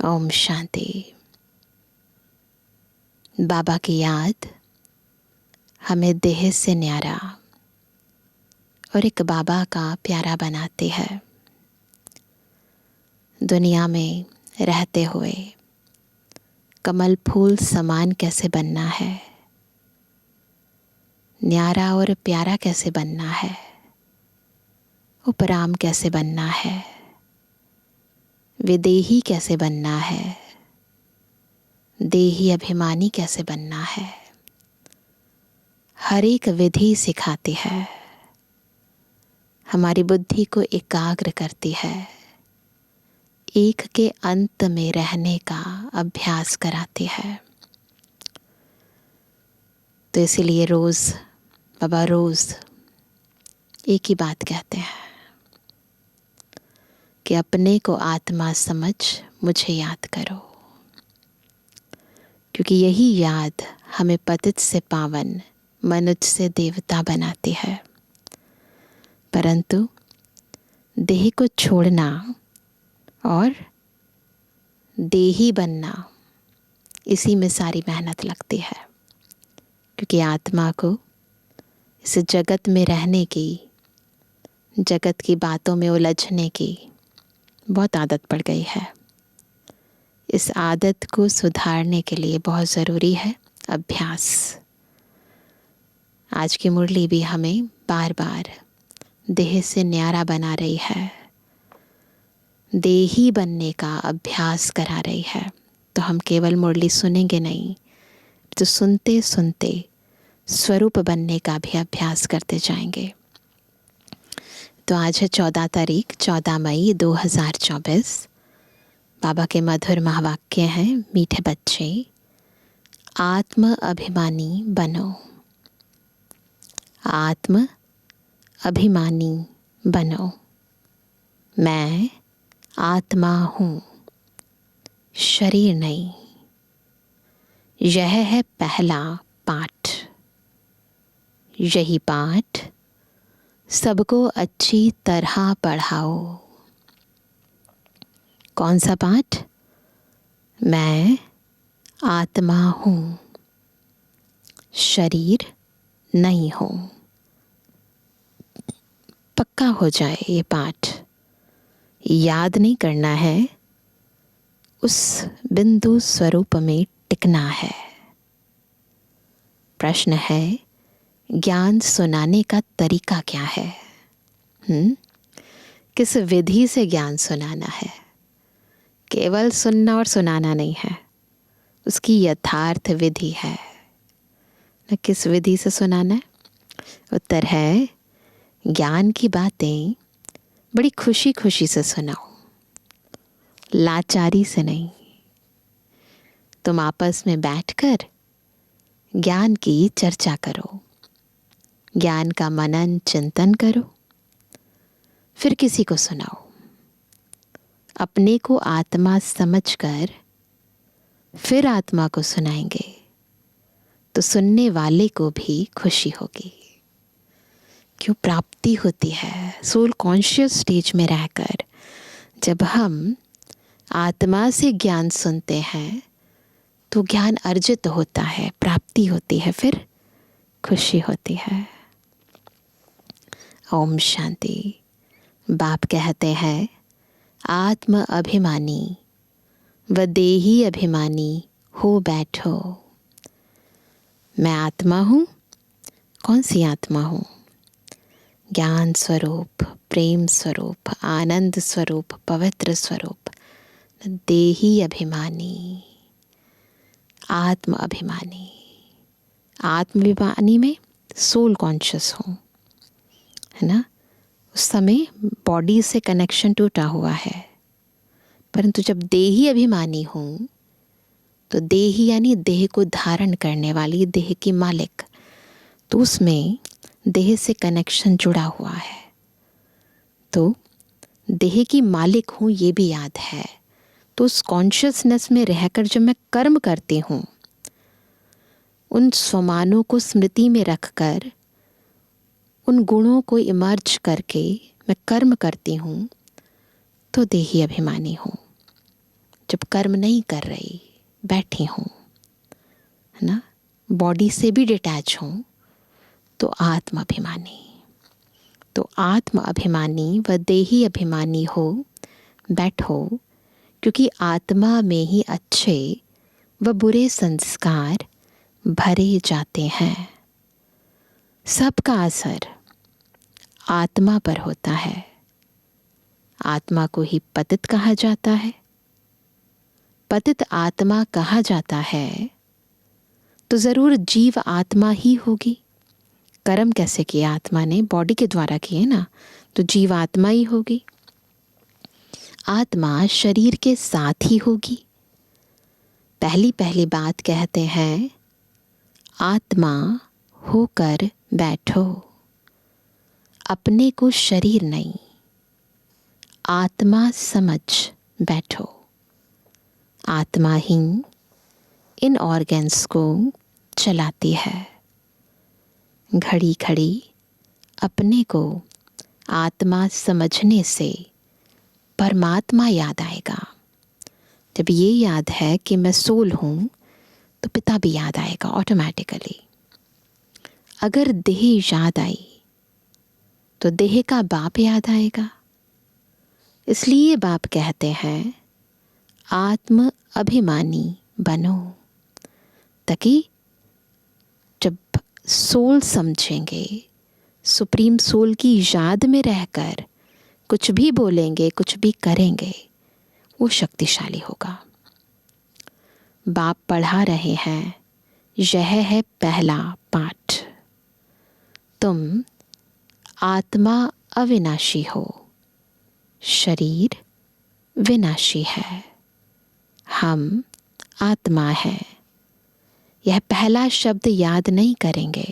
ओम शांति। बाबा की याद हमें देह से न्यारा और एक बाबा का प्यारा बनाती है। दुनिया में रहते हुए कमल फूल समान कैसे बनना है, न्यारा और प्यारा कैसे बनना है, उपराम कैसे बनना है, विदेही कैसे बनना है, देही अभिमानी कैसे बनना है, हर एक विधि सिखाती है, हमारी बुद्धि को एकाग्र करती है, एक के अंत में रहने का अभ्यास कराती है। तो इसीलिए बाबा रोज एक ही बात कहते हैं कि अपने को आत्मा समझ मुझे याद करो, क्योंकि यही याद हमें पतित से पावन, मनुष्य से देवता बनाती है। परंतु देह को छोड़ना और देही बनना, इसी में सारी मेहनत लगती है। क्योंकि आत्मा को इस जगत में रहने की, जगत की बातों में उलझने की बहुत आदत पड़ गई है। इस आदत को सुधारने के लिए बहुत ज़रूरी है अभ्यास। आज की मुरली भी हमें बार बार देह से न्यारा बना रही है, देही बनने का अभ्यास करा रही है। तो हम केवल मुरली सुनेंगे नहीं, तो सुनते सुनते स्वरूप बनने का भी अभ्यास करते जाएंगे। तो आज है 14 तारीख, 14 मई 2024। बाबा के मधुर महावाक्य हैं, मीठे बच्चे आत्म अभिमानी बनो, आत्म अभिमानी बनो। मैं आत्मा हूँ, शरीर नहीं। यह है पहला पाठ। यही पाठ सबको अच्छी तरह पढ़ाओ। कौन सा पाठ? मैं आत्मा हूँ, शरीर नहीं हूँ। पक्का हो जाए ये पाठ। याद नहीं करना है, उस बिंदु स्वरूप में टिकना है। प्रश्न है, ज्ञान सुनाने का तरीका क्या है? किस विधि से ज्ञान सुनाना है? केवल सुनना और सुनाना नहीं है, उसकी यथार्थ विधि है। न किस विधि से सुनाना है? उत्तर है, ज्ञान की बातें बड़ी खुशी खुशी से सुनाओ, लाचारी से नहीं। तुम आपस में बैठकर ज्ञान की चर्चा करो, ज्ञान का मनन चिंतन करो, फिर किसी को सुनाओ। अपने को आत्मा समझकर फिर आत्मा को सुनाएंगे तो सुनने वाले को भी खुशी होगी। क्यों? प्राप्ति होती है। सोल कॉन्शियस स्टेज में रहकर जब हम आत्मा से ज्ञान सुनते हैं तो ज्ञान अर्जित होता है, प्राप्ति होती है, फिर खुशी होती है। ओम शांति। बाप कहते हैं, आत्म अभिमानी व देही अभिमानी हो बैठो। मैं आत्मा हूँ। कौन सी आत्मा हूँ? ज्ञान स्वरूप, प्रेम स्वरूप, आनंद स्वरूप, पवित्र स्वरूप। देही अभिमानी, आत्म अभिमानी। आत्माभिमानी में सोल कॉन्शियस हूँ, है ना। उस समय बॉडी से कनेक्शन टूटा हुआ है। परंतु जब देही अभिमानी हूँ तो देही यानी देह को धारण करने वाली, देह की मालिक, तो उसमें देह से कनेक्शन जुड़ा हुआ है। तो देह की मालिक हूँ ये भी याद है। तो उस कॉन्शियसनेस में रहकर जब मैं कर्म करती हूँ, उन स्वमानों को स्मृति में रखकर, उन गुणों को इमर्ज करके मैं कर्म करती हूँ, तो देही अभिमानी हूँ। जब कर्म नहीं कर रही, बैठी हूँ, है ना, बॉडी से भी डिटैच हूँ, तो आत्म अभिमानी। तो आत्म अभिमानी व देही अभिमानी हो, बैठो, क्योंकि आत्मा में ही अच्छे व बुरे संस्कार भरे जाते हैं। सबका असर आत्मा पर होता है। आत्मा को ही पतित कहा जाता है। पतित आत्मा कहा जाता है तो जरूर जीव आत्मा ही होगी। कर्म कैसे किए आत्मा ने? बॉडी के द्वारा किए ना, तो जीव आत्मा ही होगी। आत्मा शरीर के साथ ही होगी। पहली पहली बात कहते हैं, आत्मा होकर बैठो। अपने को शरीर नहीं, आत्मा समझ बैठो। आत्मा ही इन ऑर्गन्स को चलाती है। घड़ी घड़ी अपने को आत्मा समझने से परमात्मा याद आएगा। जब ये याद है कि मैं सोल हूँ, तो पिता भी याद आएगा ऑटोमेटिकली। अगर देह याद आई तो देह का बाप याद आएगा। इसलिए बाप कहते हैं, आत्म अभिमानी बनो, ताकि जब सोल समझेंगे, सुप्रीम सोल की याद में रहकर कुछ भी बोलेंगे, कुछ भी करेंगे, वो शक्तिशाली होगा। बाप पढ़ा रहे हैं, यह है पहला पाठ। तुम आत्मा अविनाशी हो, शरीर विनाशी है। हम आत्मा है। यह पहला शब्द याद नहीं करेंगे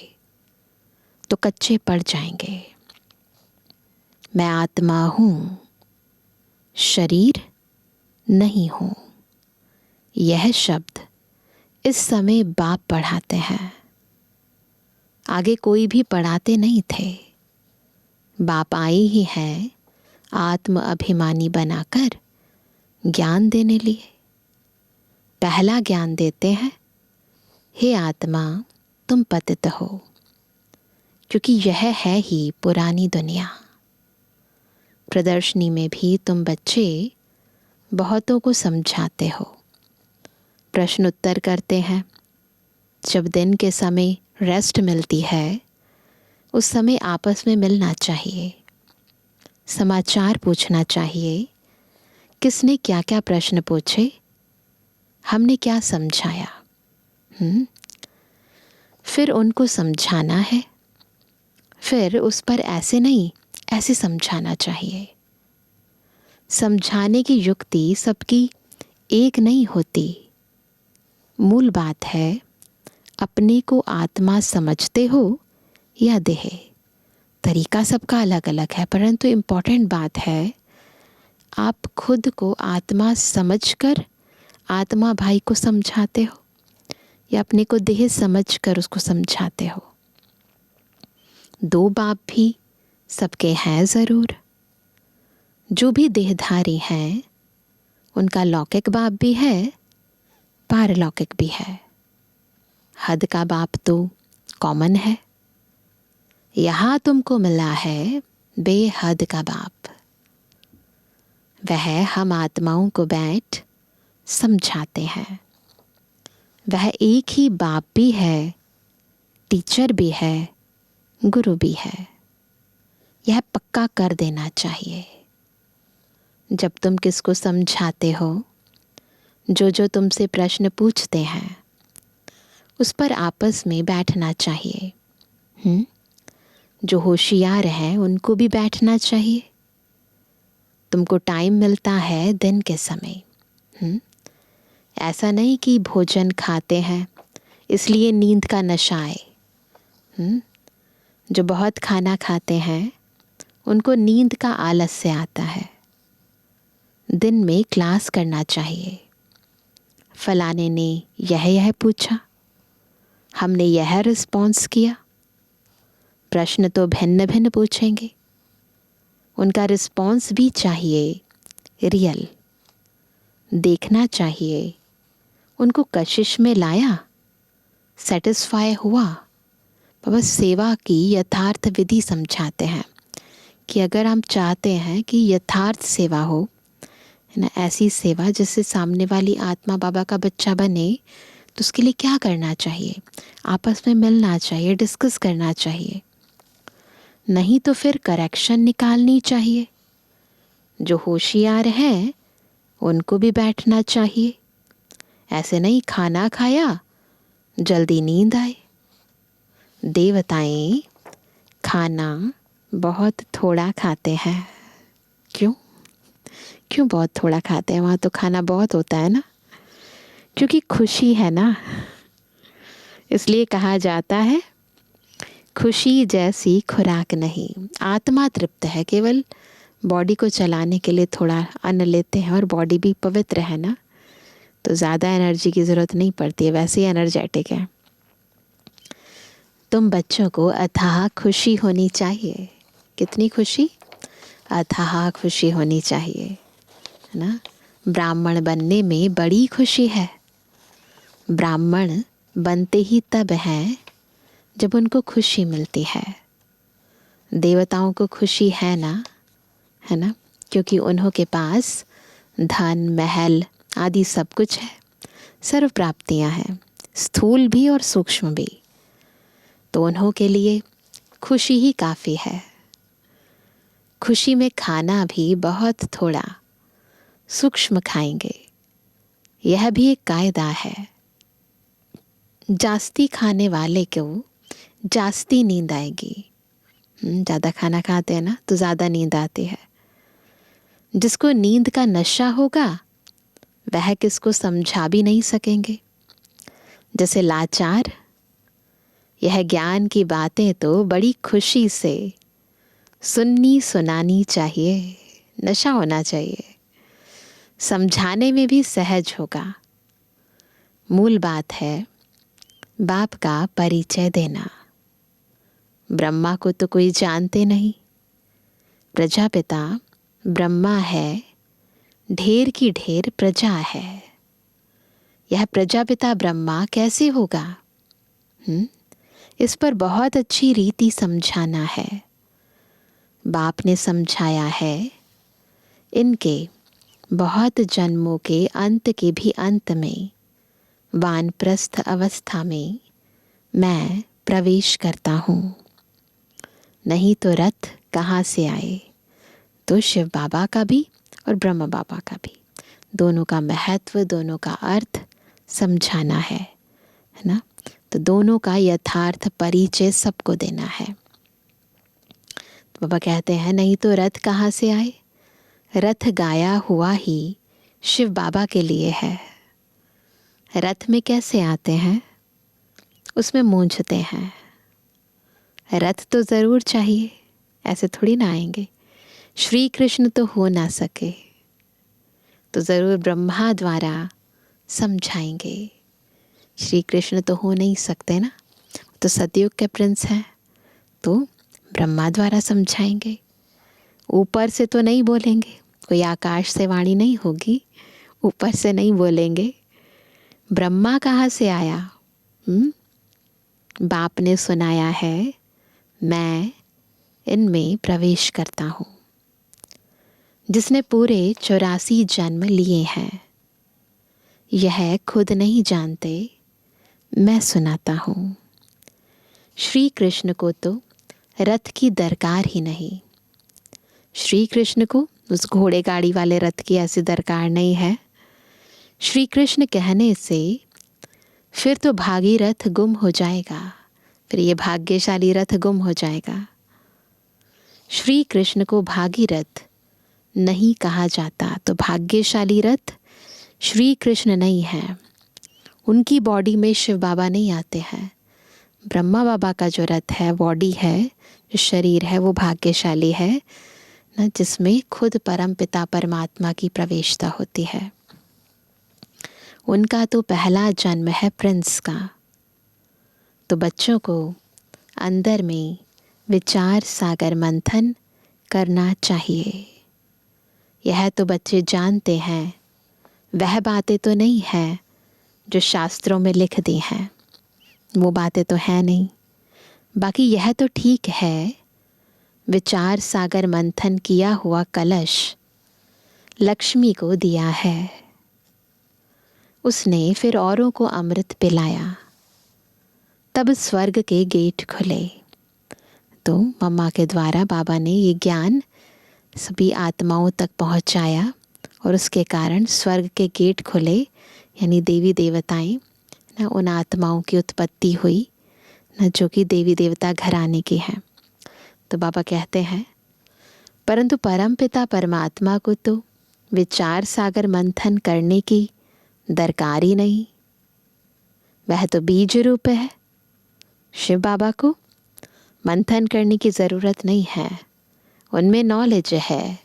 तो कच्चे पड़ जाएंगे। मैं आत्मा हूँ, शरीर नहीं हूँ। यह शब्द इस समय बाप पढ़ाते हैं। आगे कोई भी पढ़ाते नहीं थे। बाप आए ही हैं आत्म अभिमानी बनाकर ज्ञान देने लिए। पहला ज्ञान देते हैं, हे आत्मा तुम पतित हो, क्योंकि यह है ही पुरानी दुनिया। प्रदर्शनी में भी तुम बच्चे बहुतों को समझाते हो, प्रश्न उत्तर करते हैं। जब दिन के समय रेस्ट मिलती है, उस समय आपस में मिलना चाहिए, समाचार पूछना चाहिए, किसने क्या क्या प्रश्न पूछे, हमने क्या समझाया। फिर उनको समझाना है। फिर उस पर ऐसे नहीं, ऐसे समझाना चाहिए। समझाने की युक्ति सबकी एक नहीं होती। मूल बात है, अपने को आत्मा समझते हो या देह। तरीका सबका अलग अलग है, परंतु इम्पॉर्टेंट बात है, आप खुद को आत्मा समझकर आत्मा भाई को समझाते हो या अपने को देह समझकर उसको समझाते हो। दो बाप भी सबके हैं ज़रूर। जो भी देहधारी हैं उनका लौकिक बाप भी है, पारलौकिक भी है। हद का बाप तो कॉमन है। यहाँ तुमको मिला है बेहद का बाप। वह हम आत्माओं को बैठ समझाते हैं। वह एक ही बाप भी है, टीचर भी है, गुरु भी है। यह पक्का कर देना चाहिए। जब तुम किसको समझाते हो, जो तुमसे प्रश्न पूछते हैं, उस पर आपस में बैठना चाहिए। जो होशियार हैं उनको भी बैठना चाहिए। तुमको टाइम मिलता है दिन के समय। ऐसा नहीं कि भोजन खाते हैं इसलिए नींद का नशा आए। जो बहुत खाना खाते हैं उनको नींद का आलस्य आता है। दिन में क्लास करना चाहिए। फलाने ने यह पूछा, हमने यह रिस्पॉन्स किया। प्रश्न तो भिन्न भिन्न पूछेंगे, उनका रिस्पॉन्स भी चाहिए रियल। देखना चाहिए, उनको कशिश में लाया, सेटिस्फाई हुआ। बाबा सेवा की यथार्थ विधि समझाते हैं कि अगर हम चाहते हैं कि यथार्थ सेवा हो, है ना, ऐसी सेवा जिससे सामने वाली आत्मा बाबा का बच्चा बने, तो उसके लिए क्या करना चाहिए? आपस में मिलना चाहिए, डिस्कस करना चाहिए। नहीं तो फिर करेक्शन निकालनी चाहिए। जो होशियार हैं उनको भी बैठना चाहिए। ऐसे नहीं खाना खाया जल्दी नींद आए। देवताएं खाना बहुत थोड़ा खाते हैं। क्यों? क्यों बहुत थोड़ा खाते हैं? वहाँ तो खाना बहुत होता है ना, क्योंकि खुशी है ना। इसलिए कहा जाता है खुशी जैसी खुराक नहीं। आत्मा तृप्त है, केवल बॉडी को चलाने के लिए थोड़ा अन्न लेते हैं, और बॉडी भी पवित्र है ना, तो ज़्यादा एनर्जी की ज़रूरत नहीं पड़ती है, वैसे ही एनर्जेटिक है। तुम बच्चों को अथाह खुशी होनी चाहिए। कितनी खुशी? अथाह खुशी होनी चाहिए, है ना। ब्राह्मण बनने में बड़ी खुशी है। ब्राह्मण बनते ही तब है जब उनको खुशी मिलती है। देवताओं को खुशी है ना, है ना, क्योंकि उन्हों के पास धन, महल आदि सब कुछ है, सर्व प्राप्तियां हैं, स्थूल भी और सूक्ष्म भी। तो उन्हों के लिए खुशी ही काफ़ी है। खुशी में खाना भी बहुत थोड़ा, सूक्ष्म खाएंगे। यह भी एक कायदा है। जास्ती खाने वाले को जास्ती नींद आएगी। ज़्यादा खाना खाते हैं ना तो ज़्यादा नींद आती है। जिसको नींद का नशा होगा वह किसको समझा भी नहीं सकेंगे। जैसे लाचार, यह ज्ञान की बातें तो बड़ी खुशी से सुननी सुनानी चाहिए। नशा होना चाहिए, समझाने में भी सहज होगा। मूल बात है बाप का परिचय देना। ब्रह्मा को तो कोई जानते नहीं। प्रजापिता ब्रह्मा है, ढेर की ढेर प्रजा है। यह प्रजापिता ब्रह्मा कैसे होगा? इस पर बहुत अच्छी रीति समझाना है। बाप ने समझाया है, इनके बहुत जन्मों के अंत के भी अंत में वानप्रस्थ अवस्था में मैं प्रवेश करता हूँ। नहीं तो रथ कहाँ से आए? तो शिव बाबा का भी और ब्रह्म बाबा का भी, दोनों का महत्व, दोनों का अर्थ समझाना है ना। तो दोनों का यथार्थ परिचय सबको देना है। तो बाबा कहते हैं नहीं तो रथ कहाँ से आए? रथ गाया हुआ ही शिव बाबा के लिए है। रथ में कैसे आते हैं? उसमें मूंझते हैं। रथ तो ज़रूर चाहिए, ऐसे थोड़ी ना आएंगे। श्री कृष्ण तो हो ना सके तो ज़रूर ब्रह्मा द्वारा समझाएंगे। श्री कृष्ण तो हो नहीं सकते ना, तो सतयुग के प्रिंस हैं, तो ब्रह्मा द्वारा समझाएंगे। ऊपर से तो नहीं बोलेंगे, कोई आकाश से वाणी नहीं होगी, ऊपर से नहीं बोलेंगे। ब्रह्मा कहाँ से आया? बाप ने सुनाया है, मैं इनमें प्रवेश करता हूँ। जिसने पूरे 84 जन्म लिए हैं, यह खुद नहीं जानते, मैं सुनाता हूँ। श्री कृष्ण को तो रथ की दरकार ही नहीं। श्री कृष्ण को उस घोड़े गाड़ी वाले रथ की ऐसी दरकार नहीं है। श्री कृष्ण कहने से फिर तो भागीरथ गुम हो जाएगा, फिर ये भाग्यशाली रथ गुम हो जाएगा। श्री कृष्ण को भागीरथ नहीं कहा जाता, तो भाग्यशाली रथ श्री कृष्ण नहीं है। उनकी बॉडी में शिव बाबा नहीं आते हैं। ब्रह्मा बाबा का जो रथ है, बॉडी है, जो शरीर है, वो भाग्यशाली है ना, जिसमें खुद परम पिता परमात्मा की प्रवेशता होती है। उनका तो पहला जन्म है प्रिंस का। तो बच्चों को अंदर में विचार सागर मंथन करना चाहिए। यह तो बच्चे जानते हैं, वह बातें तो नहीं हैं जो शास्त्रों में लिख दी हैं, वो बातें तो हैं नहीं। बाकी यह तो ठीक है, विचार सागर मंथन किया हुआ कलश लक्ष्मी को दिया है। उसने फिर औरों को अमृत पिलाया, तब स्वर्ग के गेट खुले। तो मम्मा के द्वारा बाबा ने ये ज्ञान सभी आत्माओं तक पहुंचाया और उसके कारण स्वर्ग के गेट खुले, यानी देवी देवताएं न उन आत्माओं की उत्पत्ति हुई न जो कि देवी देवता घराने के हैं। तो बाबा कहते हैं परंतु परमपिता परमात्मा को तो विचार सागर मंथन करने की दरकार ही नहीं, वह तो बीज रूप है। शिव बाबा को मंथन करने की ज़रूरत नहीं है, उनमें नॉलेज है,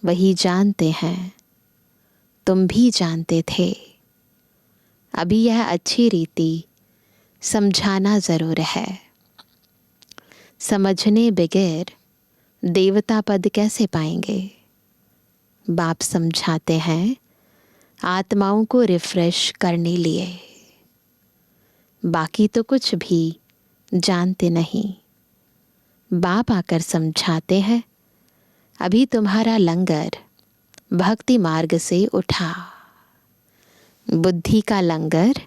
वही जानते हैं। तुम भी जानते थे, अभी यह अच्छी रीति समझाना ज़रूर है। समझने बगैर देवता पद कैसे पाएंगे? बाप समझाते हैं आत्माओं को रिफ्रेश करने लिए, बाकी तो कुछ भी जानते नहीं। बाप आकर समझाते हैं अभी तुम्हारा लंगर भक्ति मार्ग से उठा, बुद्धि का लंगर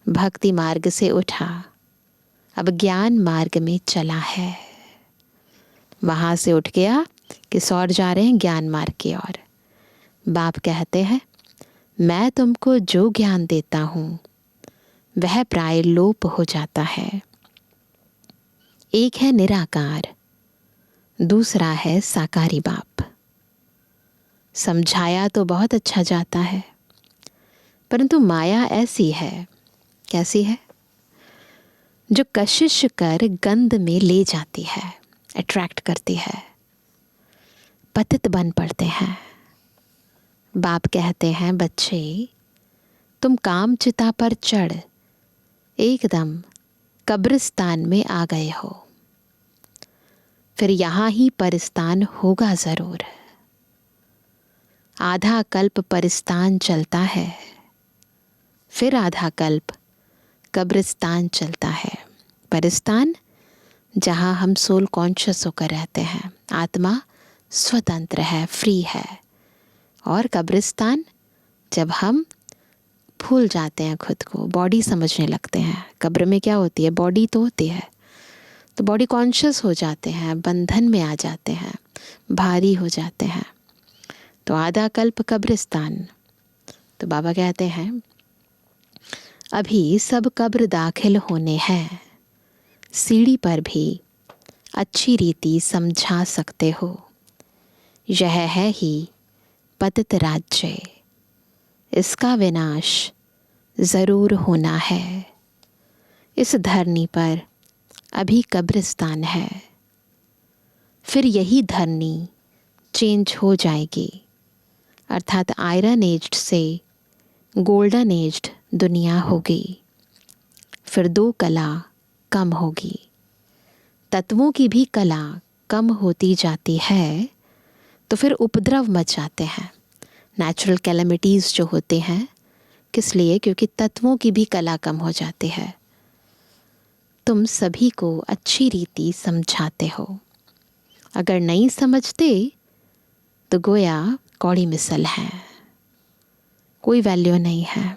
भक्ति मार्ग से उठा, अब ज्ञान मार्ग में चला है। वहाँ से उठ गया किस और जा रहे हैं? ज्ञान मार्ग की ओर। बाप कहते हैं मैं तुमको जो ज्ञान देता हूँ वह प्राय लोप हो जाता है। एक है निराकार, दूसरा है साकारी बाप। समझाया तो बहुत अच्छा जाता है, परंतु माया ऐसी है, कैसी है? जो कशिश कर गंध में ले जाती है, अट्रैक्ट करती है, पतित बन पड़ते हैं। बाप कहते हैं बच्चे तुम काम चिता पर चढ़ एकदम कब्रिस्तान में आ गए हो, फिर यहाँ ही परिस्तान होगा ज़रूर। आधा कल्प परिस्तान चलता है, फिर आधा कल्प कब्रिस्तान चलता है। परिस्तान जहाँ हम सोल कॉन्शियस होकर रहते हैं, आत्मा स्वतंत्र है, फ्री है। और कब्रिस्तान जब हम भूल जाते हैं खुद को, बॉडी समझने लगते हैं। कब्र में क्या होती है? बॉडी तो होती है, तो बॉडी कॉन्शियस हो जाते हैं, बंधन में आ जाते हैं, भारी हो जाते हैं, तो आधा कल्प कब्रिस्तान। तो बाबा कहते हैं अभी सब कब्र दाखिल होने हैं, सीढ़ी पर भी अच्छी रीति समझा सकते हो। यह है ही पतित राज्य, इसका विनाश ज़रूर होना है। इस धरनी पर अभी कब्रिस्तान है, फिर यही धरनी चेंज हो जाएगी, अर्थात आयरन एज्ड से गोल्डन एज्ड दुनिया होगी। फिर दो कला कम होगी, तत्वों की भी कला कम होती जाती है, तो फिर उपद्रव मच जाते हैं। नेचुरल कैलेमिटीज़ जो होते हैं, किस लिए? क्योंकि तत्वों की भी कला कम हो जाती है। तुम सभी को अच्छी रीति समझाते हो, अगर नहीं समझते तो गोया कौड़ी मिसल है, कोई वैल्यू नहीं है।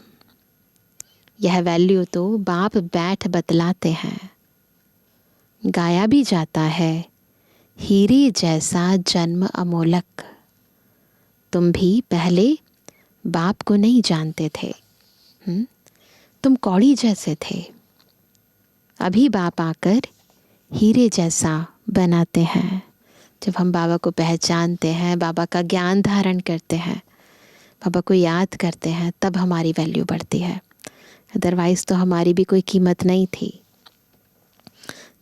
यह वैल्यू तो बाप बैठ बतलाते हैं। गाया भी जाता है हीरे जैसा जन्म अमोलक। तुम भी पहले बाप को नहीं जानते थे, तुम कौड़ी जैसे थे, अभी बाप आकर हीरे जैसा बनाते हैं। जब हम बाबा को पहचानते हैं, बाबा का ज्ञान धारण करते हैं, बाबा को याद करते हैं, तब हमारी वैल्यू बढ़ती है। अदरवाइज़ तो हमारी भी कोई कीमत नहीं थी।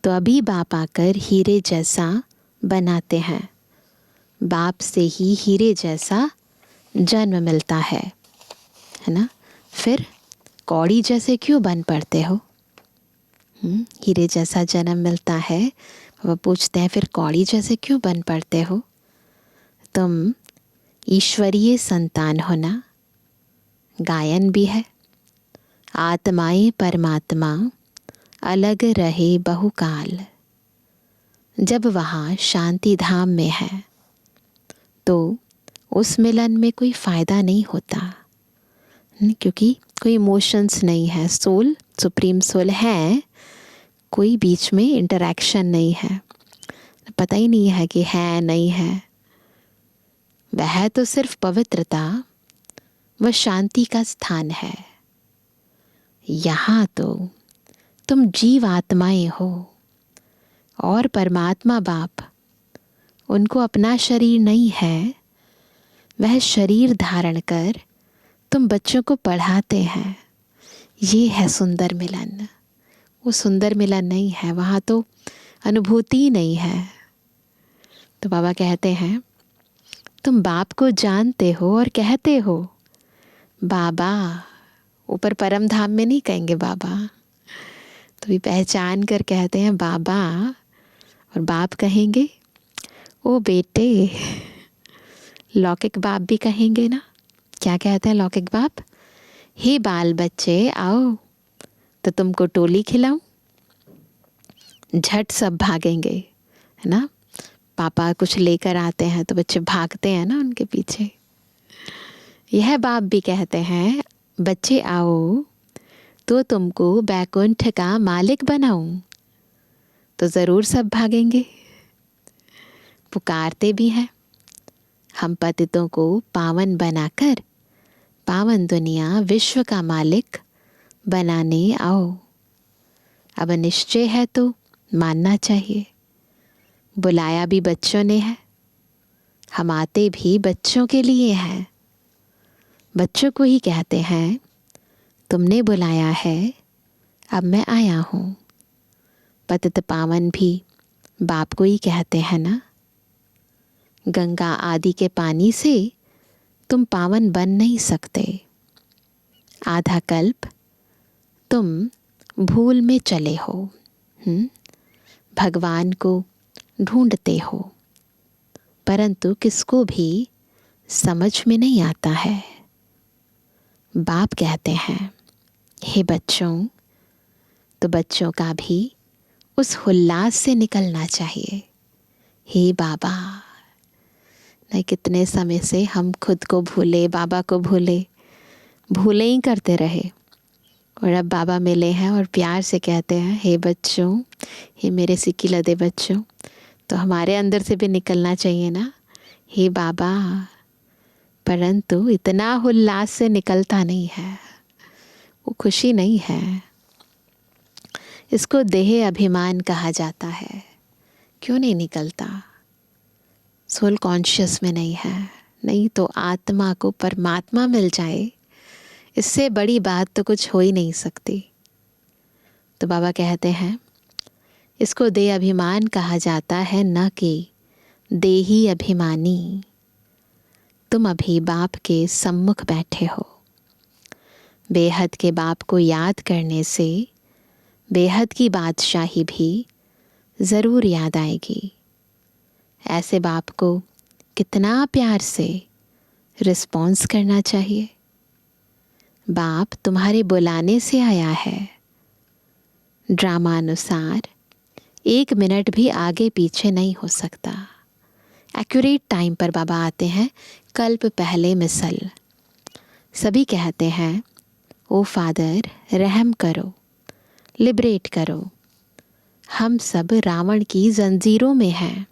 तो अभी बाप आकर हीरे जैसा बनाते हैं। बाप से ही हीरे जैसा जन्म मिलता है ना? फिर कौड़ी जैसे क्यों बन पड़ते हो? हीरे जैसा जन्म मिलता है, वो पूछते हैं फिर कौड़ी जैसे क्यों बन पड़ते हो? तुम ईश्वरीय संतान हो ना, गायन भी है, आत्माएं परमात्मा अलग रहे बहुकाल। जब वहाँ शांति धाम में है तो उस मिलन में कोई फ़ायदा नहीं होता, क्योंकि कोई इमोशंस नहीं है। सोल, सुप्रीम सोल है, कोई बीच में इंटरेक्शन नहीं है, पता ही नहीं है कि है नहीं है। वह तो सिर्फ पवित्रता व शांति का स्थान है। यहाँ तो तुम जीव आत्माएं हो और परमात्मा बाप, उनको अपना शरीर नहीं है, वह शरीर धारण कर तुम बच्चों को पढ़ाते हैं। ये है सुंदर मिलन। वो सुंदर मिलन नहीं है, वहाँ तो अनुभूति नहीं है। तो बाबा कहते हैं, तुम बाप को जानते हो और कहते हो बाबा। ऊपर परम धाम में नहीं कहेंगे बाबा, तो भी पहचान कर कहते हैं बाबा, और बाप कहेंगे ओ बेटे। लौकिक बाप भी कहेंगे ना, क्या कहते हैं लौकिक बाप? हे बाल बच्चे आओ तो तुमको टोली खिलाऊं। झट सब भागेंगे, है ना। पापा कुछ लेकर आते हैं तो बच्चे भागते हैं ना उनके पीछे। यह बाप भी कहते हैं बच्चे आओ तो तुमको बैकुंठ का मालिक बनाऊं, तो ज़रूर सब भागेंगे। पुकारते भी हैं, हम पतितों को पावन बनाकर पावन दुनिया विश्व का मालिक बनाने आओ। अब निश्चय है तो मानना चाहिए। बुलाया भी बच्चों ने है, हम आते भी बच्चों के लिए हैं। बच्चों को ही कहते हैं तुमने बुलाया है, अब मैं आया हूँ। पतित पावन भी बाप को ही कहते हैं ना। गंगा आदि के पानी से तुम पावन बन नहीं सकते। आधा कल्प तुम भूल में चले हो, भगवान को ढूंढते हो, परंतु किसको भी समझ में नहीं आता है। बाप कहते हैं हे बच्चों, तो बच्चों का भी उस उल्लास से निकलना चाहिए। हे बाबा, नहीं कितने समय से हम खुद को भूले, बाबा को भूले ही करते रहे, और अब बाबा मिले हैं और प्यार से कहते हैं हे बच्चों, हे मेरे सिक्की लदे बच्चों। तो हमारे अंदर से भी निकलना चाहिए ना, हे बाबा। परंतु इतना उल्लास से निकलता नहीं है, वो खुशी नहीं है। इसको देह अभिमान कहा जाता है। क्यों नहीं निकलता? सोल कॉन्शियस में नहीं है। नहीं तो आत्मा को परमात्मा मिल जाए, इससे बड़ी बात तो कुछ हो ही नहीं सकती। तो बाबा कहते हैं इसको देह अभिमान कहा जाता है, न कि देही अभिमानी। तुम अभी बाप के सम्मुख बैठे हो। बेहद के बाप को याद करने से बेहद की बादशाही भी ज़रूर याद आएगी। ऐसे बाप को कितना प्यार से रिस्पॉन्स करना चाहिए। बाप तुम्हारे बुलाने से आया है। ड्रामा अनुसार 1 मिनट भी आगे पीछे नहीं हो सकता। एक्यूरेट टाइम पर बाबा आते हैं, कल्प पहले मिसल। सभी कहते हैं ओ फादर रहम करो, लिबरेट करो। हम सब रावण की जंजीरों में हैं,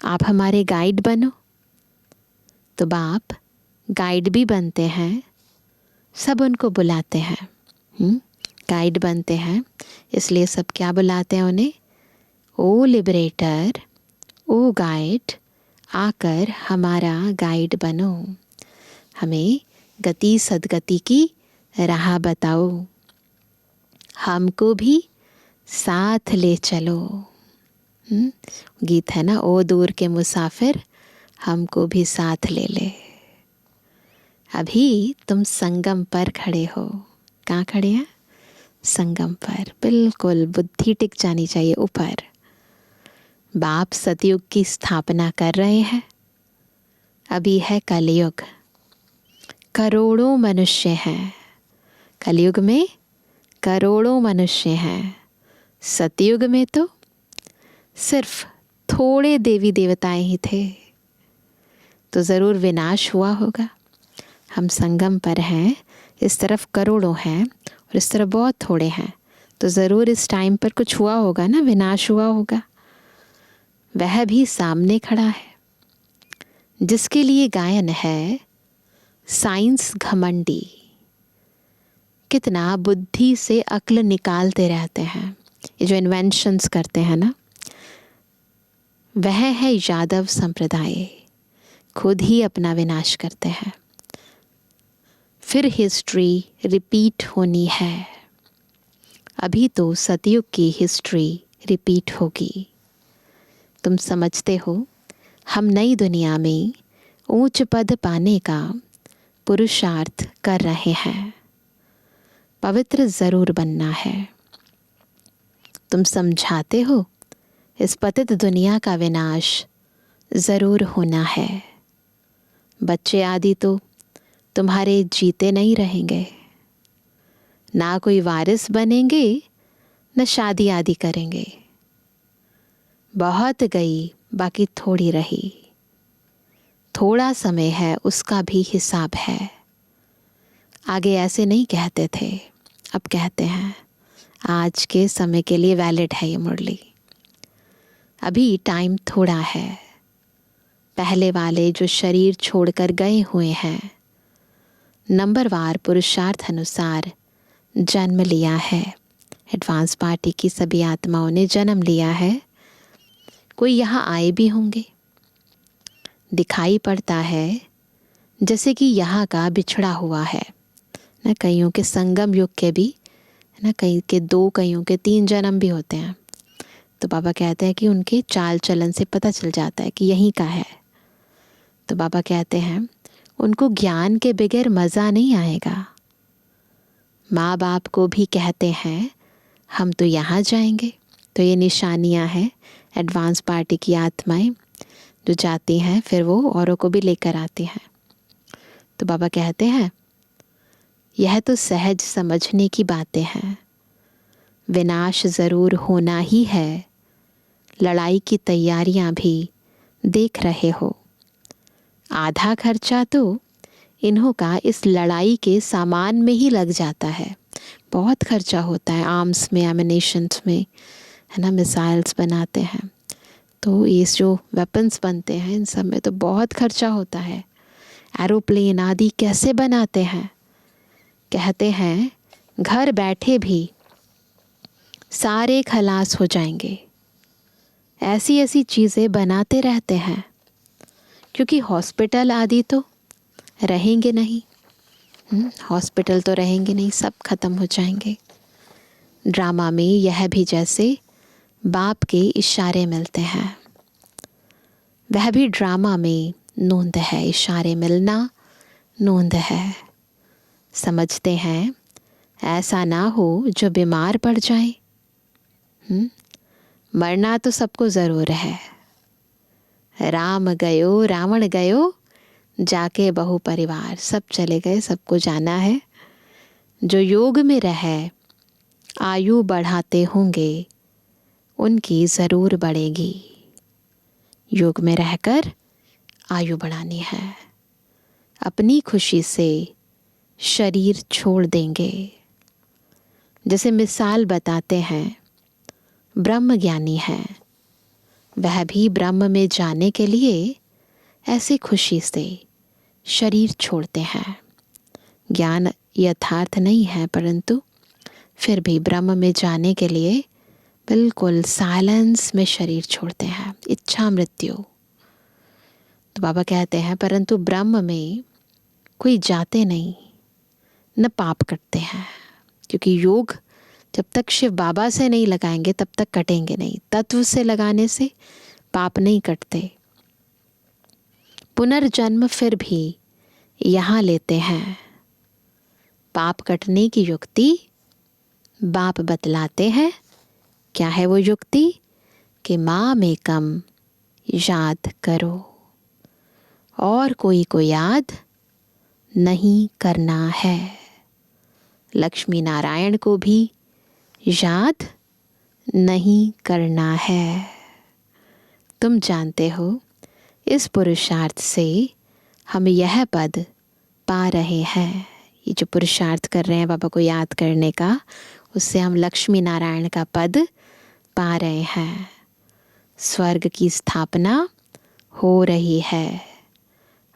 आप हमारे गाइड बनो। तो बाप गाइड भी बनते हैं, सब उनको बुलाते हैं। गाइड बनते हैं, इसलिए सब क्या बुलाते हैं उन्हें? ओ लिबरेटर, ओ गाइड, आकर हमारा गाइड बनो, हमें गति सदगति की राह बताओ, हमको भी साथ ले चलो। गीत है ना, ओ दूर के मुसाफिर हमको भी साथ ले ले। अभी तुम संगम पर खड़े हो। कहाँ खड़े हैं? संगम पर। बिल्कुल बुद्धि टिक जानी चाहिए ऊपर। बाप सतयुग की स्थापना कर रहे हैं। अभी है कलयुग। करोड़ों मनुष्य हैं। कलयुग में करोड़ों मनुष्य हैं, सतयुग में तो सिर्फ थोड़े देवी देवताएं ही थे। तो ज़रूर विनाश हुआ होगा। हम संगम पर हैं, इस तरफ करोड़ों हैं और इस तरफ बहुत थोड़े हैं, तो ज़रूर इस टाइम पर कुछ हुआ होगा ना, विनाश हुआ होगा। वह भी सामने खड़ा है जिसके लिए गायन है साइंस घमंडी। कितना बुद्धि से अक्ल निकालते रहते हैं, ये जो इन्वेंशंस करते हैं ना, वह है यादव संप्रदाय। खुद ही अपना विनाश करते हैं। फिर हिस्ट्री रिपीट होनी है। अभी तो सतयुग की हिस्ट्री रिपीट होगी। तुम समझते हो, हम नई दुनिया में ऊंच पद पाने का पुरुषार्थ कर रहे हैं। पवित्र ज़रूर बनना है। तुम समझाते हो, इस पतित दुनिया का विनाश ज़रूर होना है। बच्चे आदि तो तुम्हारे जीते नहीं रहेंगे, ना कोई वारिस बनेंगे, न शादी आदि करेंगे। बहुत गई, बाकी थोड़ी रही। थोड़ा समय है, उसका भी हिसाब है। आगे ऐसे नहीं कहते थे, अब कहते हैं। आज के समय के लिए वैलिड है ये मुरली। अभी टाइम थोड़ा है। पहले वाले जो शरीर छोड़कर गए हुए हैं, नंबरवार पुरुषार्थ अनुसार जन्म लिया है। एडवांस पार्टी की सभी आत्माओं ने जन्म लिया है। कोई यहाँ आए भी होंगे। दिखाई पड़ता है जैसे कि यहाँ का बिछड़ा हुआ है ना। कईयों के संगम युग के भी ना, कई के 2, कईयों के 3 जन्म भी होते हैं। तो बाबा कहते हैं कि उनके चाल चलन से पता चल जाता है कि यहीं का है। तो बाबा कहते हैं उनको ज्ञान के बगैर मज़ा नहीं आएगा। माँ बाप को भी कहते हैं हम तो यहाँ जाएंगे। तो ये निशानियाँ हैं एडवांस पार्टी की आत्माएं जो जाती हैं, फिर वो औरों को भी लेकर आती हैं। तो बाबा कहते हैं यह तो सहज समझने की बातें हैं। विनाश ज़रूर होना ही है। लड़ाई की तैयारियां भी देख रहे हो। आधा खर्चा तो इन्हों का इस लड़ाई के सामान में ही लग जाता है। बहुत खर्चा होता है आर्म्स में, एमिनेशंस में, है ना। मिसाइल्स बनाते हैं तो ये जो वेपन्स बनते हैं, इन सब में तो बहुत खर्चा होता है। एरोप्लेन आदि कैसे बनाते हैं। कहते हैं घर बैठे भी सारे खलास हो जाएंगे। ऐसी ऐसी चीज़ें बनाते रहते हैं, क्योंकि हॉस्पिटल आदि तो रहेंगे नहीं। हॉस्पिटल तो रहेंगे नहीं, सब खत्म हो जाएंगे। ड्रामा में यह भी जैसे बाप के इशारे मिलते हैं, वह भी ड्रामा में नोंद है। इशारे मिलना नोंद है। समझते हैं ऐसा ना हो जो बीमार पड़ जाए। मरना तो सबको ज़रूर है। राम गयो रावण गयो, जाके बहु परिवार, सब चले गए, सबको जाना है। जो योग में रहे आयु बढ़ाते होंगे, उनकी ज़रूर बढ़ेगी। योग में रहकर आयु बढ़ानी है। अपनी खुशी से शरीर छोड़ देंगे। जैसे मिसाल बताते हैं, ब्रह्म ज्ञानी है, वह भी ब्रह्म में जाने के लिए ऐसे खुशी से शरीर छोड़ते हैं। ज्ञान यथार्थ नहीं है, परंतु फिर भी ब्रह्म में जाने के लिए बिल्कुल साइलेंस में शरीर छोड़ते हैं, इच्छा मृत्यु। तो बाबा कहते हैं परंतु ब्रह्म में कोई जाते नहीं, न पाप कटते हैं। क्योंकि योग जब तक शिव बाबा से नहीं लगाएंगे तब तक कटेंगे नहीं। तत्व से लगाने से पाप नहीं कटते। पुनर्जन्म फिर भी यहाँ लेते हैं। पाप कटने की युक्ति बाप बतलाते हैं। क्या है वो युक्ति? कि माम एकम याद करो, और कोई को याद नहीं करना है। लक्ष्मी नारायण को भी याद नहीं करना है। तुम जानते हो, इस पुरुषार्थ से हम यह पद पा रहे हैं। ये जो पुरुषार्थ कर रहे हैं बाबा को याद करने का, उससे हम लक्ष्मी नारायण का पद पा रहे हैं। स्वर्ग की स्थापना हो रही है।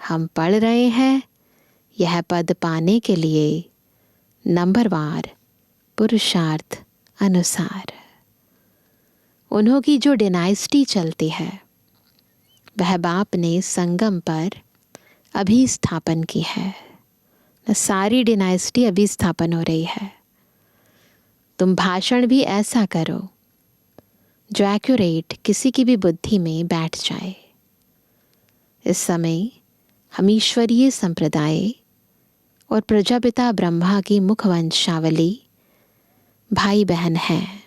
हम पढ़ रहे हैं यह पद पाने के लिए नंबरवार पुरुषार्थ अनुसार। उन्हों की जो डिनाइस्टी चलती है वह बाप ने संगम पर अभी स्थापन की है। सारी डिनाइस्टी अभी स्थापन हो रही है। तुम भाषण भी ऐसा करो जो एक्यूरेट किसी की भी बुद्धि में बैठ जाए। इस समय हम ईश्वरीय संप्रदाय और प्रजापिता ब्रह्मा की मुखवंशावली भाई बहन हैं।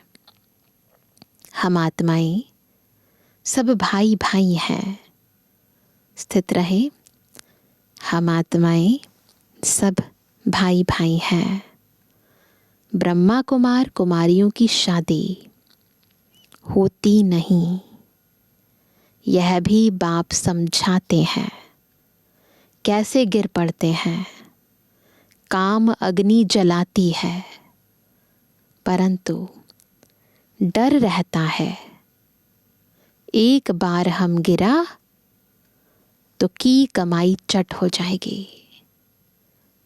हम आत्माएं सब भाई भाई हैं। स्थित रहे, हम आत्माएं सब भाई भाई हैं। ब्रह्मा कुमार कुमारियों की शादी होती नहीं, यह भी बाप समझाते हैं। कैसे गिर पड़ते हैं, काम अग्नि जलाती है, परंतु डर रहता है एक बार हम गिरा तो की कमाई चट हो जाएगी।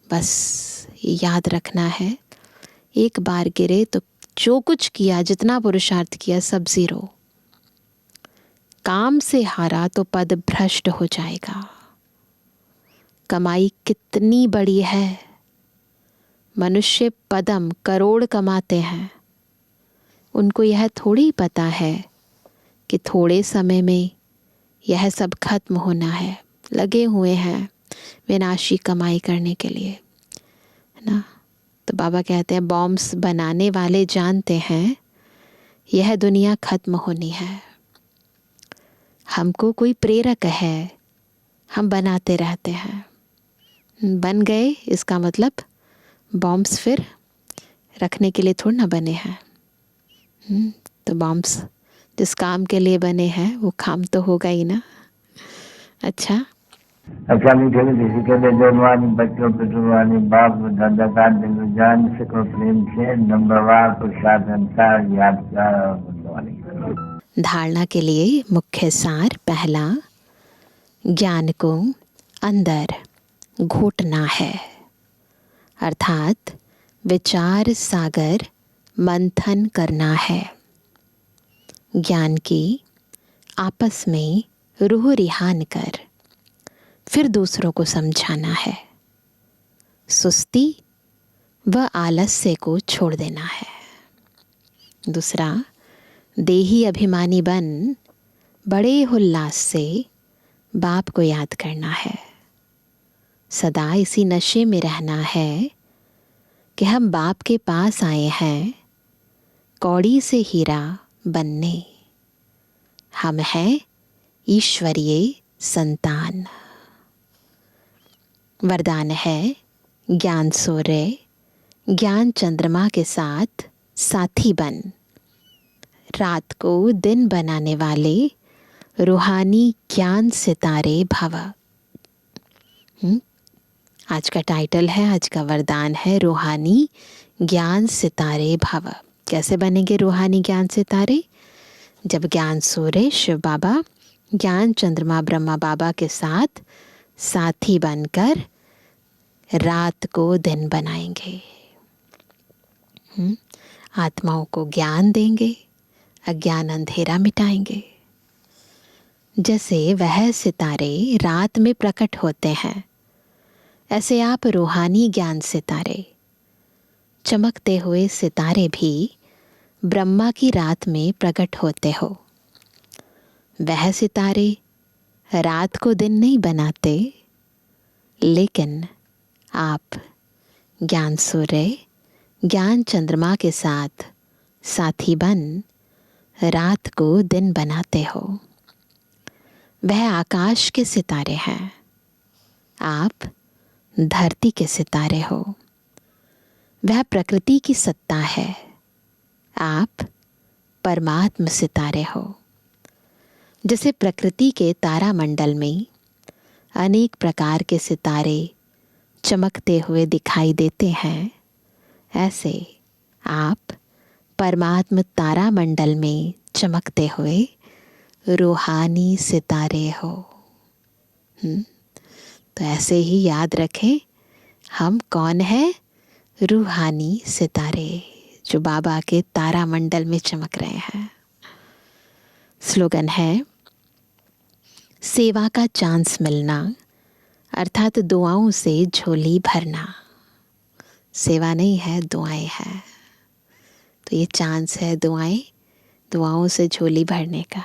बस ये याद रखना है, एक बार गिरे तो जो कुछ किया, जितना पुरुषार्थ किया, सब जीरो। काम से हारा तो पद भ्रष्ट हो जाएगा। कमाई कितनी बड़ी है। मनुष्य पदम करोड़ कमाते हैं। उनको यह थोड़ी पता है कि थोड़े समय में यह सब खत्म होना है। लगे हुए हैं विनाशी कमाई करने के लिए, है ना। तो बाबा कहते हैं बॉम्ब्स बनाने वाले जानते हैं यह दुनिया खत्म होनी है। हमको कोई प्रेरक है, हम बनाते रहते हैं। बन गए इसका मतलब बॉम्ब्स फिर रखने के लिए थोड़ा ना बने हैं। तो बॉम्ब्स जिस काम के लिए बने हैं वो काम तो होगा ही ना। अच्छा मीठे किसी के लिए जवानी बच्चों पे जुबानी बाप दादा का दिल जान सको प्रेम से नंबरवार पुरुषार्थ अनुसार याद। धारणा के लिए मुख्य सार पहला, ज्ञान को अंदर घोटना है, अर्थात विचार सागर मंथन करना है। ज्ञान की आपस में रूह रिहान कर फिर दूसरों को समझाना है। सुस्ती व आलस्य को छोड़ देना है। दूसरा, देही अभिमानी बन बड़े उल्लास से बाप को याद करना है। सदा इसी नशे में रहना है कि हम बाप के पास आए हैं कौड़ी से हीरा बनने। हम हैं ईश्वरीय संतान। वरदान है ज्ञान सूर्य ज्ञान चंद्रमा के साथ साथी बन, रात को दिन बनाने वाले रूहानी ज्ञान सितारे भव। आज का टाइटल है, आज का वरदान है रूहानी ज्ञान सितारे भव। कैसे बनेंगे रूहानी ज्ञान सितारे? जब ज्ञान सूर्य शिव बाबा ज्ञान चंद्रमा ब्रह्मा बाबा के साथ साथी बनकर रात को दिन बनाएंगे। आत्माओं को ज्ञान देंगे, अज्ञान अंधेरा मिटाएंगे। जैसे वह सितारे रात में प्रकट होते हैं, ऐसे आप रूहानी ज्ञान सितारे, चमकते हुए सितारे भी ब्रह्मा की रात में प्रकट होते हो। वह सितारे रात को दिन नहीं बनाते, लेकिन आप ज्ञान सूर्य ज्ञान चंद्रमा के साथ साथी बन रात को दिन बनाते हो। वह आकाश के सितारे हैं, आप धरती के सितारे हो। वह प्रकृति की सत्ता है, आप परमात्म सितारे हो। जैसे प्रकृति के तारामंडल में अनेक प्रकार के सितारे चमकते हुए दिखाई देते हैं, ऐसे आप परमात्म तारामंडल में चमकते हुए रूहानी सितारे हो। तो ऐसे ही याद रखें, हम कौन है? रूहानी सितारे जो बाबा के तारामंडल में चमक रहे हैं। स्लोगन है, सेवा का चांस मिलना अर्थात दुआओं से झोली भरना। सेवा नहीं है, दुआएं है। तो ये चांस है दुआओं से झोली भरने का,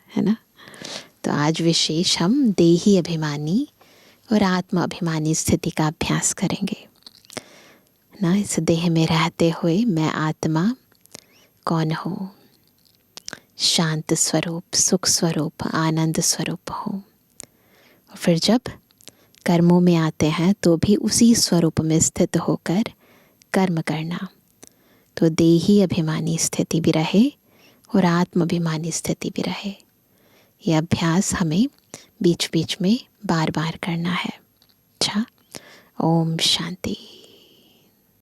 है ना। तो आज विशेष हम देही अभिमानी और आत्म अभिमानी स्थिति का अभ्यास करेंगे ना। इस देह में रहते हुए मैं आत्मा कौन हूँ? शांत स्वरूप, सुख स्वरूप, आनंद स्वरूप हूँ। और फिर जब कर्मों में आते हैं तो भी उसी स्वरूप में स्थित होकर कर्म करना। तो देही अभिमानी स्थिति भी रहे और आत्म अभिमानी स्थिति भी रहे। यह अभ्यास हमें बीच बीच में बार बार करना है। अच्छा, ओम शांति।